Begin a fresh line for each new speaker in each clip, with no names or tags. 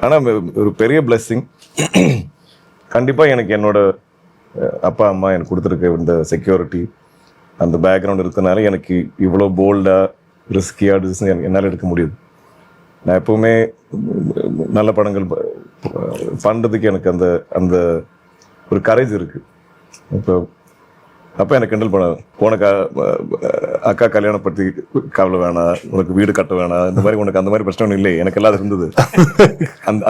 ஆனால் ஒரு பெரிய பிளெஸ்ஸிங். கண்டிப்பாக எனக்கு என்னோட அப்பா அம்மா எனக்கு கொடுத்துருக்க இந்த செக்யூரிட்டி, அந்த பேக்ரவுண்ட் இருக்கிறதுனால எனக்கு இவ்வளோ போல்டாக ரிஸ்கியாக டிசிஷன் என்னால் எடுக்க முடியுது. நான் எப்போவுமே நல்ல படங்கள் பண்ணுறதுக்கு எனக்கு அந்த அந்த ஒரு கரேஜ் இருக்குது. இப்போ அப்போ எனக்கு கிண்டல் பண்ண, உனக்கு அக்கா கல்யாணம் பற்றி கவலை வேணாம், உனக்கு வீடு கட்ட வேணாம், இந்த மாதிரி உனக்கு அந்த மாதிரி பிரச்சனை ஒன்றும் இல்லை, எனக்கு எல்லாம் இருந்தது.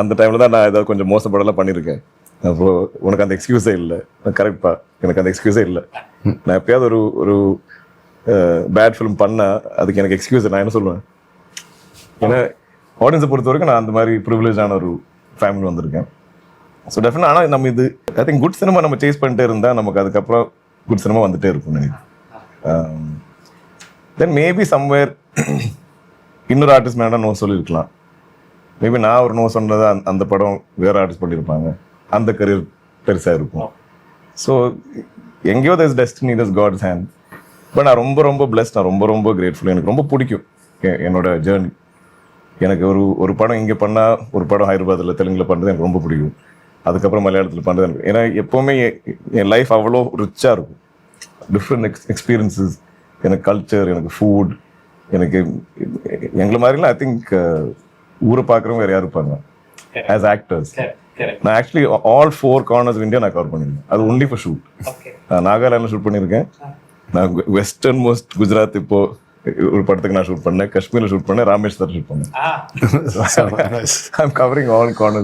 அந்த டைமில் தான் நான் ஏதாவது கொஞ்சம் மோசப்படலாம் பண்ணியிருக்கேன். அப்போ உனக்கு அந்த எக்ஸ்கியூஸே இல்லை. கரெக்ட்பா, எனக்கு அந்த எக்ஸ்கியூஸே இல்லை. நான் எப்பயாவது ஒரு ஒரு பேட் ஃபிலிம் பண்ணால் அதுக்கு எனக்கு எக்ஸ்கியூஸ் நான் என்ன சொல்லுவேன். ஏன்னா ஆடியன்ஸை பொறுத்த வரைக்கும் நான் அந்த மாதிரி ப்ரிவிலேஜான ஒரு ஃபேமிலி வந்திருக்கேன். So definite. ஆனால் நம்ம இது ஐ திங்க் குட் சினிமா நம்ம சேஸ் பண்ணிட்டே இருந்தால் நமக்கு அதுக்கப்புறம் குட் சினிமா வந்துட்டே இருக்கும் நினைக்கிறேன். தென் மேபி சம்வேர் இன்னொரு ஆர்டிஸ்ட் மேடம் நோ சொல்லியிருக்கலாம். மேபி நான் ஒரு நோ சொன்னதை அந்த படம் வேறு ஆர்டிஸ்ட் பண்ணியிருப்பாங்க, அந்த கரியர் பெருசாக இருக்கும். ஸோ எங்கேயோ thus destiny, thus God's hand. But நான் ரொம்ப ரொம்ப பிளெஸ்ட், நான் ரொம்ப ரொம்ப கிரேட்ஃபுல். எனக்கு ரொம்ப பிடிக்கும் என்னோட ஜேர்னி. எனக்கு ஒரு படம் இங்கே பண்ணால், ஒரு படம் ஹைதராபாத்தில் தெலுங்கில் பண்ணுறது எனக்கு ரொம்ப பிடிக்கும். அதுக்கப்புறம் மலையாளத்தில் பண்ணுறது எனக்கு, ஏன்னா எப்போவுமே என் லைஃப் அவ்வளோ ரிச்சாக இருக்கும். டிஃப்ரெண்ட் எக்ஸ்பீரியன்ஸஸ், எனக்கு கல்ச்சர், எனக்கு ஃபுட், எனக்கு எங்களை மாதிரிலாம் ஐ திங்க் ஊரை பார்க்குறவங்க வேறு யாரும் இருப்பாங்க ஆஸ் ஆக்டர்ஸ். நான் ஆக்சுவலி ஆல் 4 கார்னர்ஸ் இந்தியா நான் கவர் பண்ணியிருக்கேன். அது ஒன்லி ஃபார் ஷூட். நான் நாகாலாண்டில் ஷூட் பண்ணியிருக்கேன், நான் வெஸ்டர்ன் மோஸ்ட் குஜராத் இப்போ ஒரு படத்துக்கு நான் ஷூட் பண்ணேன், காஷ்மீரில் ஷூட் பண்ணேன், ராமேஸ்வரம் ஷூட் பண்ணேன். I am covering all corners.